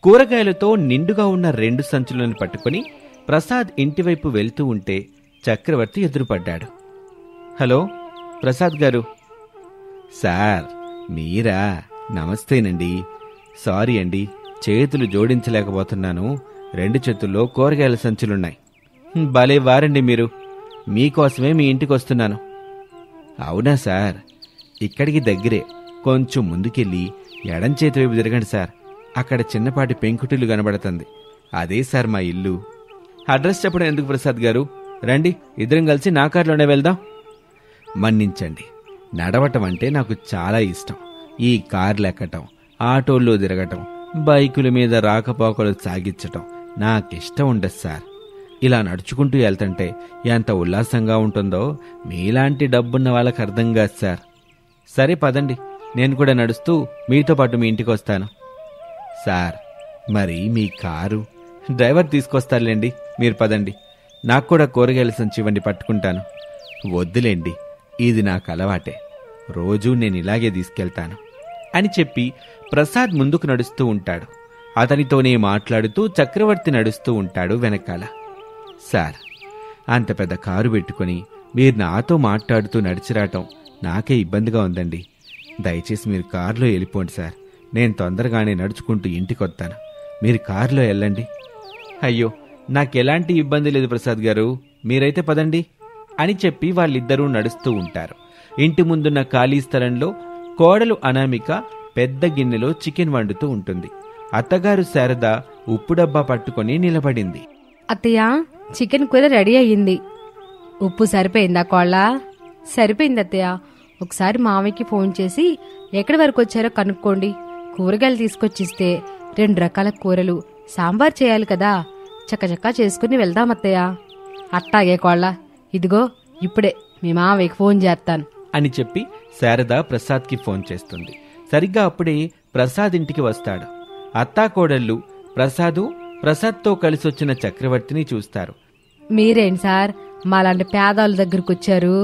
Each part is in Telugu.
కూరగాయలతో నిండుగా ఉన్న 2 సంచులను పట్టుకుని ప్రసాద్ ఇంటివైపు వెళ్తూ ఉంటే చక్రవర్తి ఎదురుపడ్డాడు. హలో ప్రసాద్ గారు. సార్ మీరా? నమస్తేనండి. సారీ అండి, చేతులు జోడించలేకపోతున్నాను. 2 చేతుల్లో కూరగాయల సంచులున్నాయి. భలే వారండి మీరు. మీకోసమే మీ ఇంటికి వస్తున్నాను. అవునా సార్? ఇక్కడికి దగ్గరే. కొంచెం ముందుకెళ్ళి ఎడం చేతి వైపు తిరగండి సార్. అక్కడ చిన్నపాటి పెంకుటిల్లు కనబడుతుంది. అదే సార్ మా ఇల్లు. అడ్రస్ చెప్పడం ఎందుకు ప్రసాద్ గారు, రండి ఇద్దరం కలిసి నా కారులోనే వెళ్దాం. మన్నించండి, నడవటం అంటే నాకు చాలా ఇష్టం. ఈ కార్లు ఎక్కటం, ఆటోల్లో తిరగటం, బైకుల మీద రాకపోకలు సాగించటం నాకిష్టం ఉండదు సార్. ఇలా నడుచుకుంటూ వెళ్తుంటే ఎంత ఉల్లాసంగా ఉంటుందో మీలాంటి డబ్బున్న వాళ్ళకి అర్థం కాదు సార్. సరే పదండి, నేను కూడా నడుస్తూ మీతో పాటు మీ ఇంటికి వస్తాను. సార్ మరి మీ కారు? డ్రైవర్ తీసుకొస్తారులేండి, మీరు పదండి. నాకు కూడా కూరగాయల సంచి ఇవ్వండి, పట్టుకుంటాను. వద్దులేండి, ఇది నాకు అలవాటే. రోజూ నేను ఇలాగే తీసుకెళ్తాను అని చెప్పి ప్రసాద్ ముందుకు నడుస్తూ ఉంటాడు. అతనితోనే మాట్లాడుతూ చక్రవర్తి నడుస్తూ ఉంటాడు వెనకాల. సార్, అంత పెద్ద కారు పెట్టుకుని మీరు నాతో మాట్లాడుతూ నడిచిరావటం నాకే ఇబ్బందిగా ఉందండి. దయచేసి మీరు కారులో వెళ్ళిపోండి సార్. నేను తొందరగానే నడుచుకుంటూ ఇంటికొస్తాను. మీరు కారులో వెళ్ళండి. అయ్యో, నాకెలాంటి ఇబ్బంది లేదు ప్రసాద్ గారు, మీరైతే పదండి అని చెప్పి వాళ్ళిద్దరూ నడుస్తూ ఉంటారు. ఇంటి ముందున్న ఖాళీ స్థలంలో కోడలు అనామిక పెద్ద గిన్నెలో చికెన్ వండుతూ ఉంటుంది. అత్తగారు శారద ఉప్పు డబ్బా పట్టుకొని నిలబడింది. అత్తయ్య, చికెన్ కూర రెడీ అయ్యింది. ఉప్పు సరిపోయిందా కోళ్ళ? సరిపోయింది అత్తయ్య. ఒకసారి మామయ్యకి ఫోన్ చేసి ఎక్కడి వరకు వచ్చారో కనుక్కోండి. కూరగాయలు తీసుకొచ్చిస్తే 2 రకాల కూరలు, సాంబార్ చేయాలి కదా. చక్కచక్కా చేసుకుని వెళ్దాం అత్తయ్య. అట్టాగే కోళ్ళ, ఇదిగో ఇప్పుడే మీ మామయ్యకి ఫోన్ చేస్తాను అని చెప్పి శారద ప్రసాద్కి ఫోన్ చేస్తుంది. సరిగ్గా అప్పుడే ప్రసాద్ ఇంటికి వస్తాడు. అత్తాకోడళ్ళు ప్రసాద్తో కలిసొచ్చిన చక్రవర్తిని చూస్తారు. మీరేంటి సార్ మాలాంటి పేదవాళ్ళ దగ్గరకు వచ్చారు?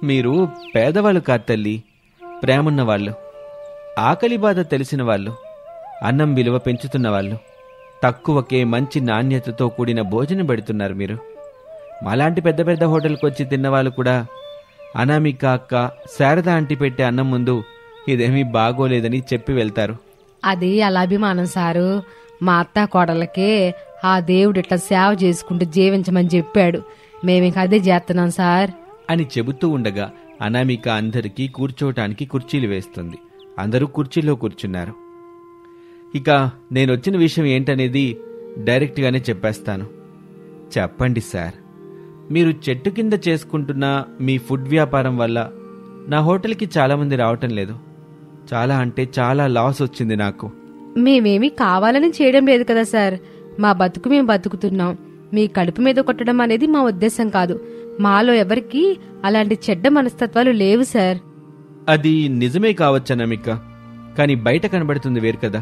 మీరు పేదవాళ్ళు కాదు తల్లి, ప్రేమున్నవాళ్ళు, ఆకలి బాధ తెలిసిన వాళ్ళు, అన్నం విలువ పెంచుతున్న వాళ్ళు. తక్కువకే మంచి నాణ్యతతో కూడిన భోజనం పెడుతున్నారు మీరు. మాలాంటి పెద్ద పెద్ద హోటల్కి వచ్చి తిన్నవాళ్ళు కూడా అనామిక అక్క, శారద ఆంటీ పెట్టే అన్నం ముందు ఇదేమీ బాగోలేదని చెప్పి వెళ్తారు. అది అలా అభిమానం సారు. మా అత్త కోడలకే ఆ దేవుడు ఇట్లా సేవ చేసుకుంటూ జీవించమని చెప్పాడు. మేమింక అదే చేస్తున్నాం సార్ అని చెబుతూ ఉండగా అనామిక అందరికీ కూర్చోటానికి కుర్చీలు వేస్తుంది. అందరూ కుర్చీలో కూర్చున్నారు. ఇక నేనొచ్చిన విషయం ఏంటనేది డైరెక్ట్గానే చెప్పేస్తాను. చెప్పండి సార్. మీరు చెట్టు కింద చేసుకుంటున్న మీ ఫుడ్ వ్యాపారం వల్ల నా హోటల్కి చాలామంది రావటం లేదు. చాలా అంటే చాలా లాస్ వచ్చింది నాకు. మేమేమీ కావాలని చేయడం లేదు కదా సార్. మా బతుకు మేము బతుకుతున్నాం. మీ కడుపు మీద కొట్టడం అనేది మా ఉద్దేశం కాదు. మాలో ఎవరికీ అలాంటి చెడ్డ మనస్తత్వాలు లేవు సార్. అది నిజమే కావచ్చు అనామిక, కానీ బయట కనబడుతుంది వేరు కదా.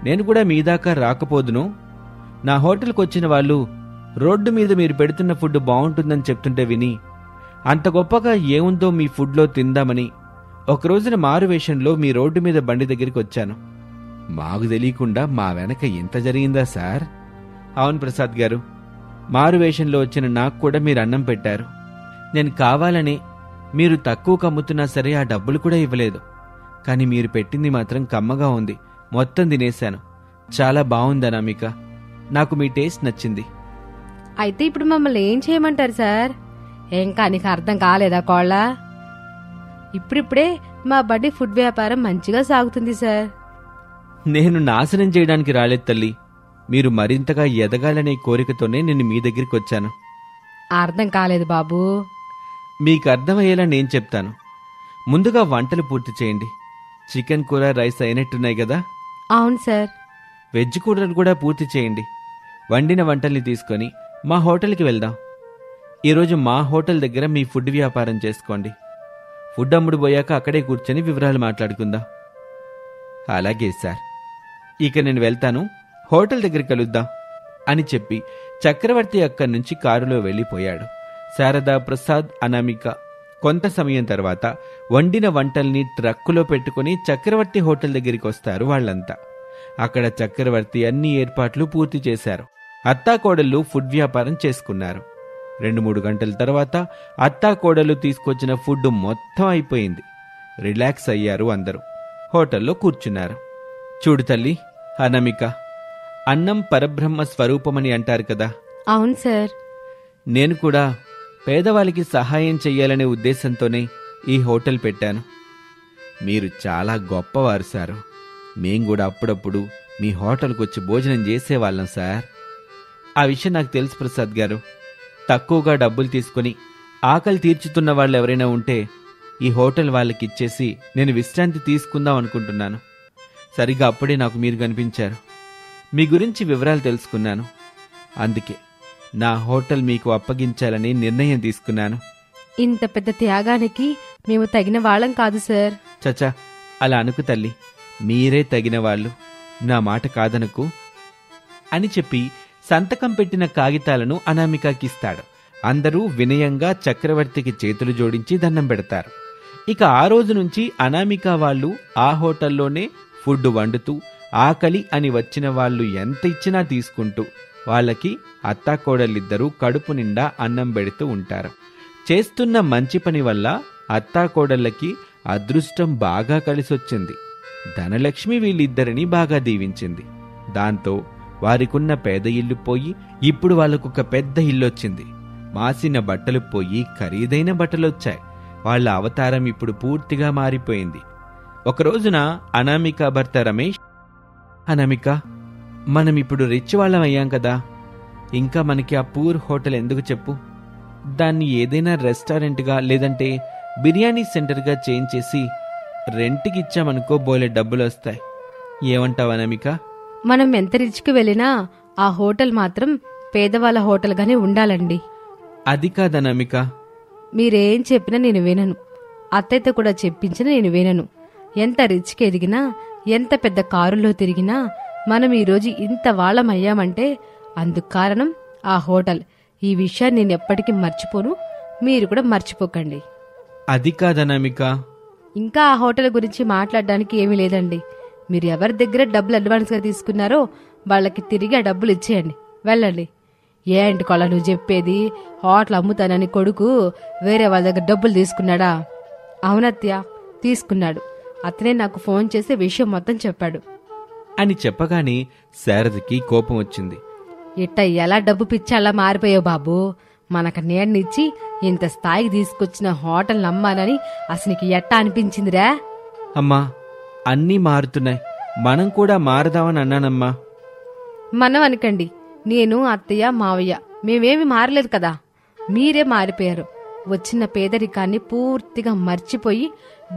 నేను కూడా మీ దాకా రాకపోదును. నా హోటల్కి వచ్చిన వాళ్ళు రోడ్డు మీద మీరు పెడుతున్న ఫుడ్ బాగుంటుందని చెప్తుంటే విని అంత గొప్పగా ఏముందో మీ ఫుడ్లో తిందామని ఒకరోజున మారువేషంలో మీ రోడ్డు మీద బండి దగ్గరికి వచ్చాను. మాకు తెలియకుండా మా వెనక ఎంత జరిగిందా సార్? అవును ప్రసాద్ గారు, మారువేషంలో వచ్చిన నాకు కూడా మీరు అన్నం పెట్టారు. నేను కావాలని మీరు తక్కువ కమ్ముతున్నా సరే ఆ డబ్బులు కూడా ఇవ్వలేదు. కానీ మీరు పెట్టింది మాత్రం కమ్మగా ఉంది. మొత్తం తినేశాను. చాలా బాగుంది అనామిక, నాకు మీ టేస్ట్ నచ్చింది. అయితే ఇప్పుడు మమ్మల్ని ఏం చేయమంటారు సార్? ఇంకా నీకు అర్థం కాలేదా కోళ్ళ? ఇప్పుడిప్పుడే మా బడ్డీ ఫుడ్ వ్యాపారం మంచిగా సాగుతుంది సార్. నేను నాశనం చేయడానికి రాలేదు తల్లి. మీరు మరింతగా ఎదగాలనే కోరికతోనే నేను మీ దగ్గరికి వచ్చాను. అర్థం కాలేదు బాబూ. మీకు అర్థమయ్యేలా నేను చెప్తాను. ముందుగా వంటలు పూర్తి చేయండి. చికెన్ కూర, రైస్ అయినట్టున్నాయి కదా? అవును సార్. వెజ్ కూరలు కూడా పూర్తి చేయండి. వండిన వంటల్ని తీసుకొని మా హోటల్కి వెళ్దాం. ఈరోజు మా హోటల్ దగ్గర మీ ఫుడ్ వ్యాపారం చేసుకోండి. ఫుడ్ అమ్ముడు పోయాక అక్కడే కూర్చొని వివరాలు మాట్లాడుకుందాం. అలాగే సార్, ఇక నేను వెళ్తాను. హోటల్ దగ్గర కలుద్దాం అని చెప్పి చక్రవర్తి అక్కడి నుంచి కారులో వెళ్ళిపోయాడు. శారద, ప్రసాద్, అనామిక కొంత సమయం తర్వాత వండిన వంటల్ని ట్రక్కులో పెట్టుకుని చక్రవర్తి హోటల్ దగ్గరికి వస్తారు వాళ్ళంతా. అక్కడ చక్రవర్తి అన్ని ఏర్పాట్లు పూర్తి చేశారు. అత్తాకోడళ్ళు ఫుడ్ వ్యాపారం చేసుకున్నారు. 2-3 గంటల తర్వాత అత్తాకోడళ్ళు తీసుకొచ్చిన ఫుడ్ మొత్తం అయిపోయింది. రిలాక్స్ అయ్యారు అందరూ. హోటల్లో కూర్చున్నారు. చూడు తల్లి అనామిక, అన్నం పరబ్రహ్మ స్వరూపమని అంటారు కదా. అవును సార్. నేను కూడా పేదవాళ్ళకి సహాయం చెయ్యాలనే ఉద్దేశంతోనే ఈ హోటల్ పెట్టాను. మీరు చాలా గొప్పవారు సారు. మేం కూడా అప్పుడప్పుడు మీ హోటల్కి వచ్చి భోజనం చేసేవాళ్ళం సార్. ఆ విషయం నాకు తెలుసు ప్రసాద్ గారు. తక్కువగా డబ్బులు తీసుకుని ఆకలి తీర్చుతున్న వాళ్ళు ఎవరైనా ఉంటే ఈ హోటల్ వాళ్ళకి ఇచ్చేసి నేను విశ్రాంతి తీసుకుందాం అనుకుంటున్నాను. సరిగా అప్పుడే నాకు మీరు కనిపించారు. మీ గురించి వివరాలు తెలుసుకున్నాను. అందుకే నా హోటల్ మీకు అప్పగించాలని నిర్ణయం తీసుకున్నాను. ఇంత పెద్ద త్యాగానికి మేము తగిన వాళ్ళం కాదు సార్. చచా, అలా అనుకు తల్లి. మీరే తగిన వాళ్ళు. నా మాట కాదనుకు అని చెప్పి సంతకం పెట్టిన కాగితాలను అనామికకిస్తాడు. అందరూ వినయంగా చక్రవర్తికి చేతులు జోడించి దండం పెడతారు. ఇక ఆ రోజు నుంచి అనామిక వాళ్ళు ఆ హోటల్లోనే ఫుడ్ వండుతూ ఆకలి అని వచ్చిన వాళ్ళు ఎంత ఇచ్చినా తీసుకుంటూ వాళ్ళకి అత్తాకోడళ్ళిద్దరూ కడుపు నిండా అన్నం పెడుతూ ఉంటారు. చేస్తున్న మంచి పని వల్ల అత్తాకోడళ్ళకి అదృష్టం బాగా కలిసొచ్చింది. ధనలక్ష్మి వీళ్ళిద్దరినీ బాగా దీవించింది. దాంతో వారికున్న పేద ఇల్లు పోయి ఇప్పుడు వాళ్ళకొక పెద్ద ఇల్లొచ్చింది. మాసిన బట్టలు పోయి ఖరీదైన బట్టలొచ్చాయి. వాళ్ళ అవతారం ఇప్పుడు పూర్తిగా మారిపోయింది. ఒకరోజున అనామిక భర్త రమేష్, అనామిక, మనం ఇప్పుడు రిచ్ వాళ్ళం అయ్యాం కదా, ఇంకా మనకి ఆ పూర్ హోటల్ ఎందుకు చెప్పు? దాన్ని ఏదైనా రెస్టారెంట్గా లేదంటే బిర్యానీ సెంటర్గా చేంజ్ చేసి రెంట్కి ఇచ్చామనుకో బోలే డబ్బులు వస్తాయి. ఏమంటావు అనామిక? మనం ఎంత రిచ్కి వెళ్ళినా ఆ హోటల్ మాత్రం పేదవాళ్ళ హోటల్గానే ఉండాలండి. అది కాదనామిక. మీరేం చెప్పినా నేను వినను. అత్తయ్యతో కూడా చెప్పించినా నేను వినను. ఎంత రిచ్కి ఎదిగినా, ఎంత పెద్ద కారులో తిరిగినా మనం ఈరోజు ఇంత వాళ్ళమయ్యామంటే అందుకు కారణం ఆ హోటల్. ఈ విషయాన్ని నేను ఎప్పటికీ మర్చిపోను. మీరు కూడా మర్చిపోకండి. అది కాదనామిక. ఇంకా ఆ హోటల్ గురించి మాట్లాడడానికి ఏమీ లేదండి. మీరు ఎవరి దగ్గర డబ్బులు అడ్వాన్స్గా తీసుకున్నారో వాళ్ళకి తిరిగి ఆ డబ్బులు ఇచ్చేయండి. వెళ్ళండి. ఏంటి కొల నువ్వు చెప్పేది? హోటల్ అమ్ముతానని కొడుకు వేరే వాళ్ళ దగ్గర డబ్బులు తీసుకున్నాడా? అవునత్య, తీసుకున్నాడు. అతనే నాకు ఫోన్ చేసి విషయం మొత్తం చెప్పాడు అని చెప్పగానే శారదకి కోపం వచ్చింది. ఇట్ట ఎలా డబ్బు పిచ్చి అలా మారిపోయావు బాబు. మనకు నేడనిచ్చి ఇంత స్థాయికి తీసుకొచ్చిన హోటల్ నమ్మాలని అసలు నీకు ఎట్టా అనిపించిందిరా? అమ్మా, అన్నీ మారుతున్నాయి, మనం కూడా మారదామని అన్నానమ్మా. మనం అనకండి. నేను, అత్తయ్య, మావయ్య మేమేమి మారలేదు కదా. మీరే మారిపోయారు. వచ్చిన పేదరికాన్ని పూర్తిగా మర్చిపోయి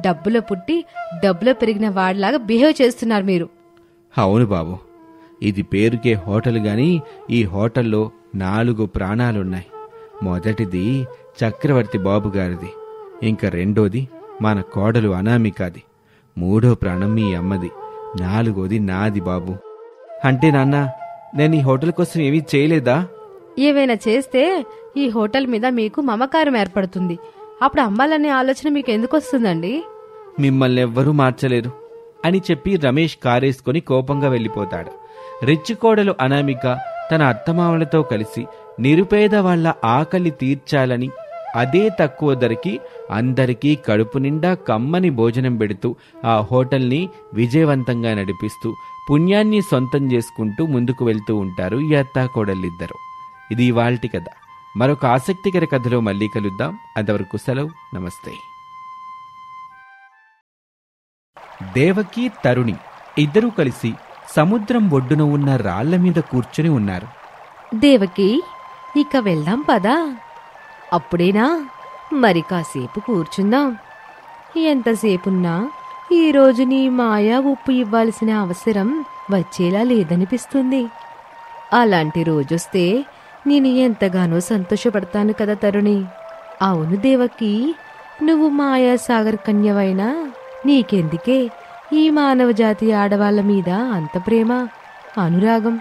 డబ్బులో పుట్టి డబ్బులో పెరిగిన వాడిలాగా బిహేవ్ చేస్తున్నారు మీరు. అవును బాబు, ఇది పేరుకే హోటల్ గాని ఈ హోటల్లో 4 ప్రాణాలున్నాయి. మొదటిది చక్రవర్తి బాబు గారిది, ఇంకా రెండోది మన కోడలు అనామికాది, 3వ ప్రాణం మీ అమ్మది, 4వది నాది బాబు. అంటే నాన్న, నేను ఈ హోటల్ కోసం ఏమీ చేయలేదా? ఏవైనా చేస్తే ఈ హోటల్ మీద మీకు మమకారం ఏర్పడుతుంది. అప్పుడు అమ్మాలనే ఆలోచన మీకు ఎందుకు వస్తుందండి? మిమ్మల్ని ఎవ్వరూ మార్చలేరు అని చెప్పి రమేష్ కారేసుకొని కోపంగా వెళ్ళిపోతాడు. రిచ్ కోడలు అనామిక తన అత్తమామలతో కలిసి నిరుపేద వాళ్ల ఆకలి తీర్చాలని అదే తక్కువ ధరకి అందరికీ కడుపు నిండా కమ్మని భోజనం పెడుతూ ఆ హోటల్ని విజయవంతంగా నడిపిస్తూ పుణ్యాన్ని సొంతం చేసుకుంటూ ముందుకు వెళ్తూ ఉంటారు ఈ అత్తాకోడళ్ళిద్దరూ. ఇది ఇవాల్టి కథ. మరొక ఆసక్తికర కథలో మళ్ళీ కలుద్దాం. అంతవరకు సెలవు. నమస్తే. దేవకి, తరుణి ఇద్దరూ కలిసి సముద్రం ఒడ్డున ఉన్న రాళ్ల మీద కూర్చుని ఉన్నారు. దేవకి, ఇక వెళ్దాం పదా. అప్పుడేనా? మరి కాసేపు కూర్చుందాం. ఎంతసేపున్నా ఈరోజు నీ మాయా ఉప్పు ఇవ్వాల్సిన అవసరం వచ్చేలా లేదనిపిస్తుంది. అలాంటి రోజొస్తే నేను ఎంతగానో సంతోషపడతాను కదా తరుణి. అవును దేవకి, నువ్వు మాయాసాగర్ కన్యవైనా నీకెందుకే ఈ మానవ జాతి ఆడవాళ్ల మీద అంత ప్రేమ, అనురాగం?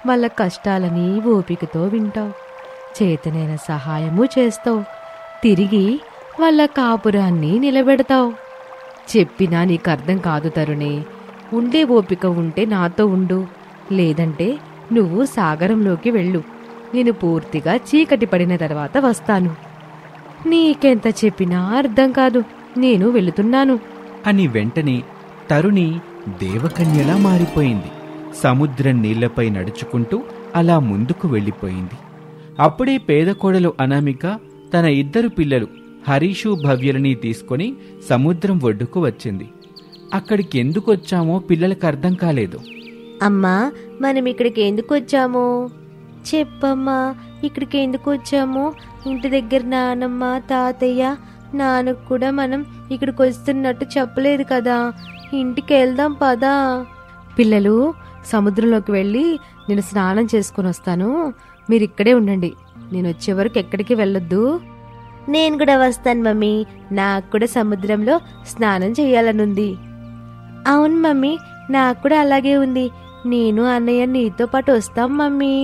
వాళ్ళ కష్టాలని ఓపికతో వింటావు, చేతనైన సహాయము చేస్తావు, తిరిగి వాళ్ళ కాపురాన్ని నిలబెడతావు. చెప్పినా నీకు అర్థం కాదు తరుణి. ఉండే ఓపిక ఉంటే నాతో ఉండు, లేదంటే నువ్వు సాగరంలోకి వెళ్ళు. నేను పూర్తిగా చీకటి పడిన తర్వాత వస్తాను. నీకెంత చెప్పినా అర్థం కాదు, నేను వెళుతున్నాను అని వెంటనే తరుణి దేవకన్యలా మారిపోయింది. సముద్రం నీళ్లపై నడుచుకుంటూ అలా ముందుకు వెళ్ళిపోయింది. అప్పుడే పేద కోడలు అనామిక తన ఇద్దరు పిల్లలు హరీషు భవ్యులని తీసుకొని సముద్రం ఒడ్డుకు వచ్చింది. అక్కడికి ఎందుకు వచ్చామో పిల్లలకు అర్థం కాలేదు. అమ్మా, మనం ఇక్కడికి ఎందుకు వచ్చామో చెప్పమ్మా. ఇక్కడికి ఎందుకు వచ్చామో? ఇంటి దగ్గర నానమ్మ తాతయ్య నాన్నకు కూడా మనం ఇక్కడికి వస్తున్నట్టు చెప్పలేదు కదా. ఇంటికి వెళ్దాం పదా. పిల్లలు, సముద్రంలోకి వెళ్ళి నేను స్నానం చేసుకుని వస్తాను, మీరు ఇక్కడే ఉండండి. నేను వచ్చే వరకు ఎక్కడికి వెళ్ళొద్దు. నేను కూడా వస్తాను మమ్మీ, నాకు కూడా సముద్రంలో స్నానం చేయాలనుంది. అవును మమ్మీ, నాకు కూడా అలాగే ఉంది. నేను అన్నయ్య నీతో పాటు వస్తాం మమ్మీ.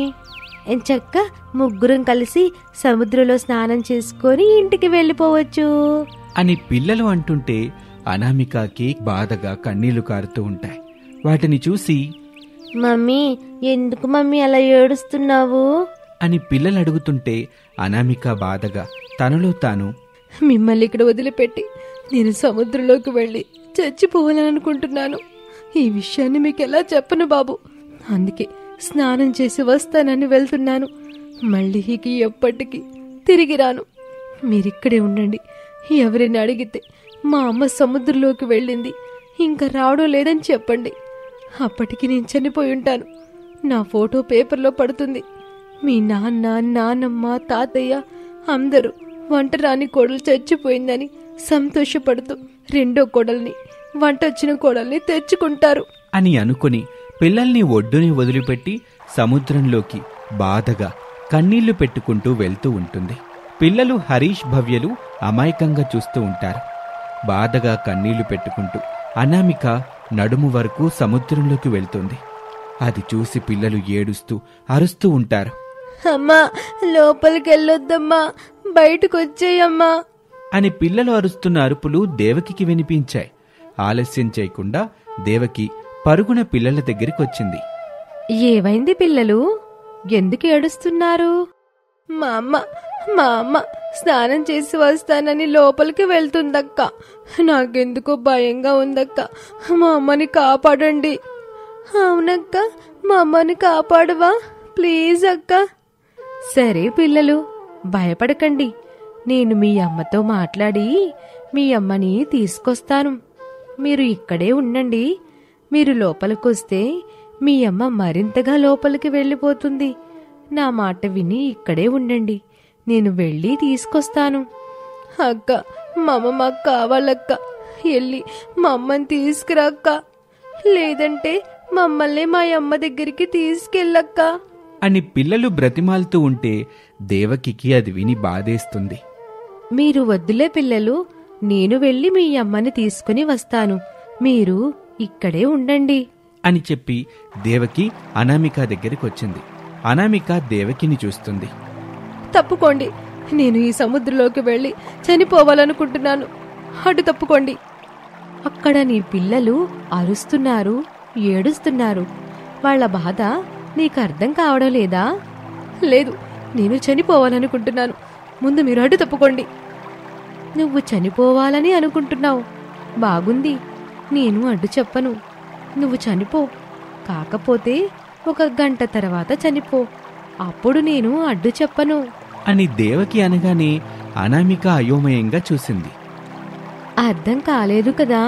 ఎంచక్క ముగ్గురం కలిసి సముద్రంలో స్నానం చేసుకొని ఇంటికి వెళ్ళిపోవచ్చు అని పిల్లలు అంటుంటే అనామికకి బాధగా కన్నీళ్లు కారుతూ ఉంటాయి. వాటిని చూసి మమ్మీ, ఎందుకు మమ్మీ అలా ఏడుస్తున్నావు అని పిల్లలు అడుగుతుంటే అనామిక బాధగా తనలో తాను, మిమ్మల్ని ఇక్కడ వదిలిపెట్టి నేను సముద్రంలోకి వెళ్ళి చచ్చిపోవాలని అనుకుంటున్నాను. ఈ విషయాన్ని మీకు ఎలా చెప్పను బాబు. అందుకే స్నానం చేసి వస్తానని వెళ్తున్నాను. మళ్ళీ ఇక ఎప్పటికీ తిరిగి రాను. మీరిక్కడే ఉండండి. ఎవరైనా అడిగితే మా అమ్మ సముద్రంలోకి వెళ్ళింది, ఇంకా రావడం లేదని చెప్పండి. అప్పటికి నేను చనిపోయి ఉంటాను. నా ఫోటో పేపర్లో పడుతుంది. మీ నాన్న నానమ్మ తాతయ్య అందరూ వంటరాని కోడలు చచ్చిపోయిందని సంతోషపడుతూ రెండో కోడల్ని, వంట వచ్చిన కోడల్ని తెచ్చుకుంటారు అని అనుకుని పిల్లల్ని ఒడ్డుని వదిలిపెట్టి సముద్రంలోకి బాధగా కన్నీళ్లు పెట్టుకుంటూ వెళ్తూ ఉంటుంది. పిల్లలు హరీష్ భవ్యలు అమాయకంగా చూస్తూ ఉంటారు. బాధగా కన్నీళ్లు పెట్టుకుంటూ అనామిక నడుము వరకు సముద్రంలోకి వెళ్తుంది. అది చూసి పిల్లలు ఏడుస్తూ అరుస్తూ ఉంటారు. అమ్మా, లోపలికి వెళ్ళొద్దమ్మా, బయటకు వచ్చేయమ్మా అని పిల్లలు అరుస్తున్న అరుపులు దేవకికి వినిపించాయి. ఆలస్యం చేయకుండా దేవకి పరుగున పిల్లల దగ్గరికి వచ్చింది. ఏవైంది పిల్లలు, ఎందుకు ఏడుస్తున్నారు? మా అమ్మ స్నానం చేసి వస్తానని లోపలికి వెళ్తుందక్క. నాకెందుకో భయంగా ఉందక్క. మా అమ్మని కాపాడండి. అవునక్క, మా అమ్మని కాపాడవా ప్లీజ్ అక్క. సరే పిల్లలు, భయపడకండి. నేను మీ అమ్మతో మాట్లాడి మీ అమ్మని తీసుకొస్తాను. మీరు ఇక్కడే ఉండండి. మీరు లోపలికొస్తే మీ అమ్మ మరింతగా లోపలికి వెళ్ళిపోతుంది. నా మాట విని ఇక్కడే ఉండండి, నేను వెళ్ళి తీసుకొస్తాను. అక్క, మా అమ్మ మాకు కావాలక్క. వెళ్ళి మా అమ్మని తీసుకురాక్క, లేదంటే మమ్మల్ని మా అమ్మ దగ్గరికి తీసుకెళ్ళక్క అని పిల్లలు బ్రతిమాలుతూ ఉంటే దేవకికి అది విని బాధేస్తుంది. మీరు వద్దులే పిల్లలు, నేను వెళ్ళి మీ అమ్మని తీసుకుని వస్తాను. మీరు ఇక్కడే ఉండండి అని చెప్పి దేవకి అనామిక దగ్గరికి వచ్చింది. అనామిక దేవకిని చూస్తుంది. తప్పుకోండి, నేను ఈ సముద్రంలోకి వెళ్ళి చనిపోవాలనుకుంటున్నాను. అటు తప్పుకోండి. అక్కడ నీ పిల్లలు అరుస్తున్నారు, ఏడుస్తున్నారు. వాళ్ళ బాధ నీకు అర్థం కావడం లేదా? లేదు, నేను చనిపోవాలనుకుంటున్నాను. ముందు మీరు అటు తప్పుకోండి. నువ్వు చనిపోవాలని అనుకుంటున్నావు, బాగుంది. నేను అడ్డు చెప్పను. నువ్వు చనిపో, కాకపోతే 1 గంట తర్వాత చనిపో, అప్పుడు నేను అడ్డు చెప్పను అని దేవకి అనగానే అనామిక అయోమయంగా చూసింది. అర్థం కాలేదు కదా?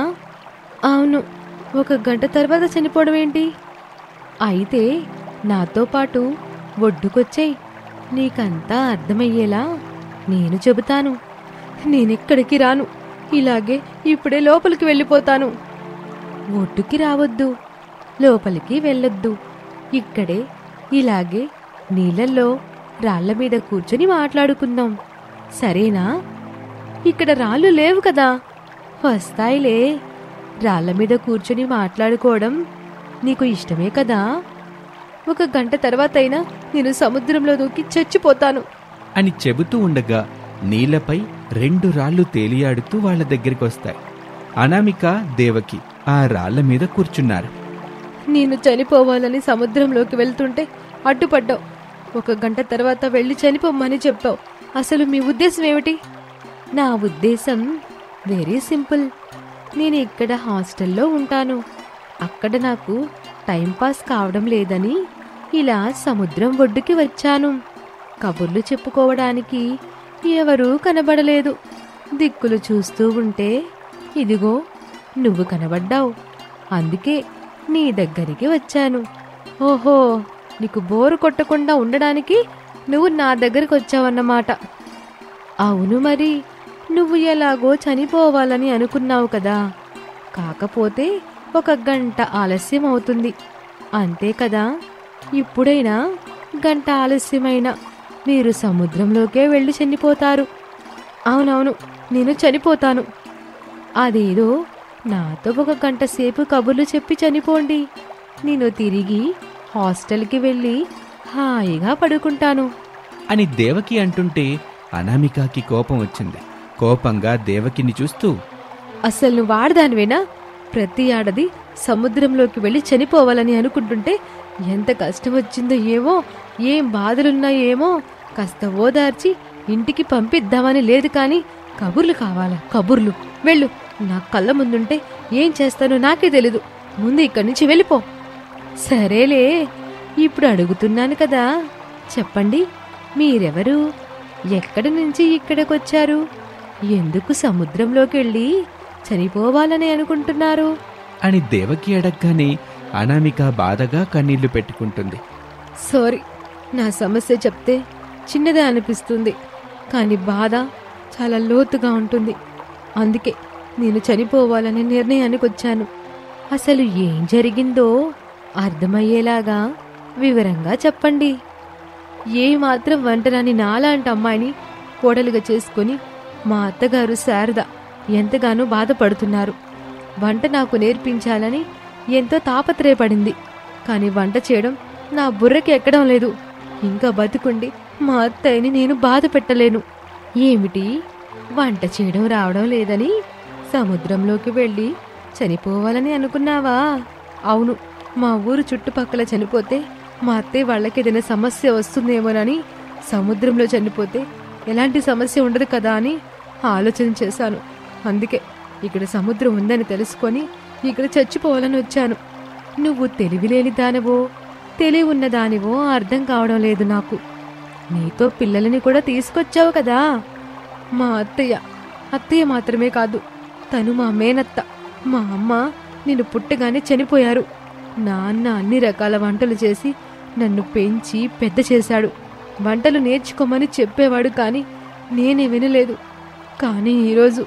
అవును, 1 గంట తర్వాత చనిపోవడం ఏంటి? అయితే నాతో పాటు ఒడ్డుకొచ్చేయ్. నీకంతా అర్థమయ్యేలా నేను చెబుతాను. నేనెక్కడికి రాను, ఇలాగే ఇప్పుడే లోపలికి వెళ్ళిపోతాను. ఒడ్డుకి రావద్దు, లోపలికి వెళ్ళొద్దు. ఇక్కడే ఇలాగే నీళ్ళల్లో రాళ్ల మీద కూర్చొని మాట్లాడుకుందాం, సరేనా? ఇక్కడ రాళ్ళు లేవు కదా. వస్తాయిలే. రాళ్ల మీద కూర్చొని మాట్లాడుకోవడం నీకు ఇష్టమే కదా. 1 గంట తర్వాతైనా నేను సముద్రంలో దూకి చచ్చిపోతాను అని చెబుతూ ఉండగా నీళ్లపై 2 రాళ్లు తేలియాడుతూ వాళ్ల దగ్గరికొస్తాయి. అనామిక, దేవకి ఆ రాళ్ల మీద కూర్చున్నారు. నేను చనిపోవాలని సముద్రంలోకి వెళ్తుంటే అడ్డుపడ్డావు. 1 గంట తర్వాత వెళ్ళి చనిపోమ్మని చెప్పావు. అసలు మీ ఉద్దేశం ఏమిటి? నా ఉద్దేశం వెరీ సింపుల్. నేను ఇక్కడ హాస్టల్లో ఉంటాను. అక్కడ నాకు టైంపాస్ కావడం లేదని ఇలా సముద్రం ఒడ్డుకి వచ్చాను. కబుర్లు చెప్పుకోవడానికి ఎవరూ కనబడలేదు. దిక్కులు చూస్తూ ఉంటే ఇదిగో నువ్వు కనబడ్డావు. అందుకే నీ దగ్గరికి వచ్చాను. ఓహో, నీకు బోరు కొట్టకుండా ఉండడానికి నువ్వు నా దగ్గరికి వచ్చావన్నమాట. అవును, మరి నువ్వు ఎలాగో చనిపోవాలని అనుకున్నావు కదా. కాకపోతే 1 గంట ఆలస్యం అవుతుంది అంతే కదా. ఇప్పుడైనా గంట ఆలస్యమైనా మీరు సముద్రంలోకే వెళ్ళి చనిపోతారు. అవునవును, నేను చనిపోతాను. అదేదో నాతో 1 గంట సేపు కబుర్లు చెప్పి చనిపోండి. నేను తిరిగి హాస్టల్కి వెళ్ళి హాయిగా పడుకుంటాను అని దేవకి అంటుంటే అనామికకి కోపం వచ్చింది. కోపంగా దేవకిని చూస్తూ, అసలు నువ్వు ఆడదానివేనా? ప్రతి ఆడది సముద్రంలోకి వెళ్ళి చనిపోవాలని అనుకుంటుంటే ఎంత కష్టం వచ్చిందో ఏమో, ఏం బాధలున్నాయో ఏమో. కాస్త ఓదార్చి ఇంటికి పంపిద్దామని లేదు కానీ కబుర్లు కావాలా? కబుర్లు! వెళ్ళు. నా కళ్ళ ముందుంటే ఏం చేస్తానో నాకే తెలీదు. ముందు ఇక్కడి నుంచి వెళ్ళిపో. సరేలే, ఇప్పుడు అడుగుతున్నాను కదా, చెప్పండి, మీరెవరు? ఎక్కడి నుంచి ఇక్కడికొచ్చారు? ఎందుకు సముద్రంలోకి వెళ్ళి చనిపోవాలని అనుకుంటున్నారు అని దేవకి అడగ్గానే అనామిక బాధగా కన్నీళ్లు పెట్టుకుంటుంది. సారీ, నా సమస్య చెప్తే చిన్నదే అనిపిస్తుంది, కానీ బాధ చాలా లోతుగా ఉంటుంది. అందుకే నేను చనిపోవాలనే నిర్ణయానికి వచ్చాను. అసలు ఏం జరిగిందో అర్థమయ్యేలాగా వివరంగా చెప్పండి. ఏ మాత్రం వంటరాని నాలాంటి అమ్మాయిని కోడలుగా చేసుకుని మా అత్తగారు శారద ఎంతగానో బాధపడుతున్నారు. వంట నాకు నేర్పించాలని ఎంతో తాపత్రయపడింది. కానీ వంట చేయడం నా బుర్రకి ఎక్కడం లేదు. ఇంకా బతికుండి మా అత్తయ్యని నేను బాధ పెట్టలేను. ఏమిటి, వంట చేయడం రావడం లేదని సముద్రంలోకి వెళ్ళి చనిపోవాలని అనుకున్నావా? అవును, మా ఊరు చుట్టుపక్కల చనిపోతే మా అత్తయ్య వాళ్ళకి ఏదైనా సమస్య వస్తుందేమోనని, సముద్రంలో చనిపోతే ఎలాంటి సమస్య ఉండదు కదా అని ఆలోచన చేశాను. అందుకే ఇక్కడ సముద్రం ఉందని తెలుసుకొని ఇక్కడ చచ్చిపోవాలని వచ్చాను. నువ్వు తెలివిలేని దానివో తెలివి ఉన్న దానివో అర్థం కావడం లేదు నాకు. నీతో పిల్లలని కూడా తీసుకొచ్చావు కదా. మా అత్తయ్య మాత్రమే కాదు, తను మా మేనత్త. మా అమ్మ నిన్ను పుట్టగానే చనిపోయారు. నాన్న అన్ని రకాల వంటలు చేసి నన్ను పెంచి పెద్ద చేశాడు. వంటలు నేర్చుకోమని చెప్పేవాడు, కానీ నేనే వినలేదు. కానీ ఈరోజు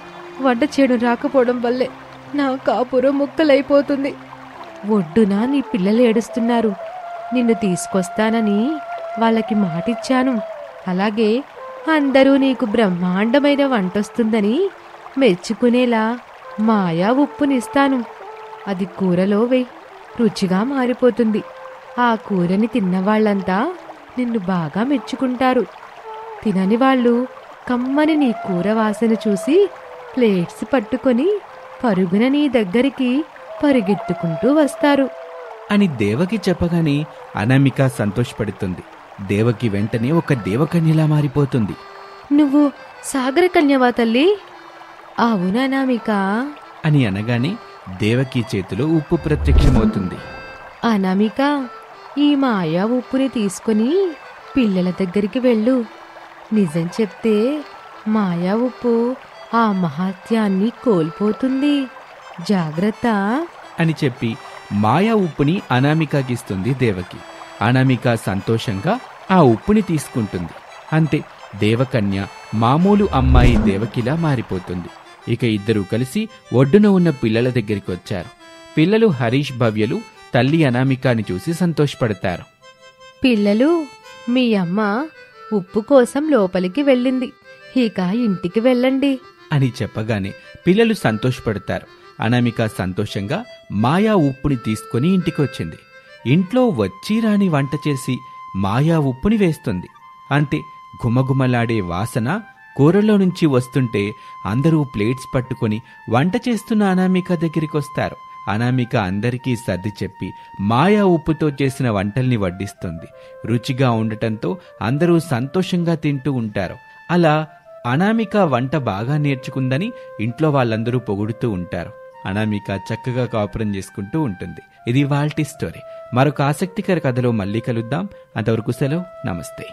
వంట చేయడం రాకపోవడం వల్లే నా కాపురం ముక్కలైపోతుంది. ఒడ్డున నీ పిల్లలు ఏడుస్తున్నారు. నిన్ను తీసుకొస్తానని వాళ్ళకి మాటిచ్చాను. అలాగే అందరూ నీకు బ్రహ్మాండమైన వంటొస్తుందని మెచ్చుకునేలా మాయా ఉప్పునిస్తాను. అది కూరలో వేయ్, రుచిగా మారిపోతుంది. ఆ కూరని తిన్నవాళ్లంతా నిన్ను బాగా మెచ్చుకుంటారు. తినని వాళ్ళు కమ్మని నీ కూర వాసన చూసి ప్లేట్స్ పట్టుకొని పరుగున నీ దగ్గరికి పరిగెత్తుకుంటూ వస్తారు అని దేవకి చెప్పగానే అనామిక సంతోషపడుతుంది. దేవకి వెంటనే ఒక దేవకన్యలా మారిపోతుంది. నువ్వు సాగరకన్యవా తల్లి? అవునా అనామిక అని అనగానే దేవకి చేతిలో ఉప్పు ప్రత్యక్షమవుతుంది. అనామిక, ఈ మాయా ఉప్పుని తీసుకుని పిల్లల దగ్గరికి వెళ్ళు. నిజం చెప్తే మాయా ఉప్పు ఆ మహాత్యాన్ని కోల్పోతుంది. జాగ్రత్త అని చెప్పి మాయా ఉప్పుని అనామికకిస్తుంది దేవకి. అనామిక సంతోషంగా ఆ ఉప్పుని తీసుకుంటుంది. అంతే, దేవకన్య మామూలు అమ్మాయి దేవకిలా మారిపోతుంది. ఇక ఇద్దరూ కలిసి ఒడ్డున ఉన్న పిల్లల దగ్గరికి వచ్చారు. పిల్లలు హరీష్, భవ్యలు తల్లి అనామికాని చూసి సంతోషపడతారు. పిల్లలు, మీ అమ్మ ఉప్పు కోసం లోపలికి వెళ్ళింది. ఇక ఇంటికి వెళ్ళండి అని చెప్పగానే పిల్లలు సంతోషపడతారు. అనామిక సంతోషంగా మాయా ఉప్పుని తీసుకుని ఇంటికొచ్చింది. ఇంట్లో వచ్చి రాని వంట చేసి మాయా ఉప్పుని వేస్తుంది. అంతే, గుమగుమలాడే వాసన కూరలో నుంచి వస్తుంటే అందరూ ప్లేట్స్ పట్టుకొని వంట చేస్తున్న అనామిక దగ్గరికొస్తారు. అనామిక అందరికీ సర్ది చెప్పి మాయా ఉప్పుతో చేసిన వంటల్ని వడ్డిస్తుంది. రుచిగా ఉండటంతో అందరూ సంతోషంగా తింటూ ఉంటారు. అలా అనామిక వంట బాగా నేర్చుకుందని ఇంట్లో వాళ్ళందరూ పొగుడుతూ ఉంటారు. అనామిక చక్కగా కాపురం చేసుకుంటూ ఉంటుంది. ఇది ఇవాల్టి స్టోరీ. మరొక ఆసక్తికర కథలో మళ్ళీ కలుద్దాం. అంతవరకు సెలవు. నమస్తే.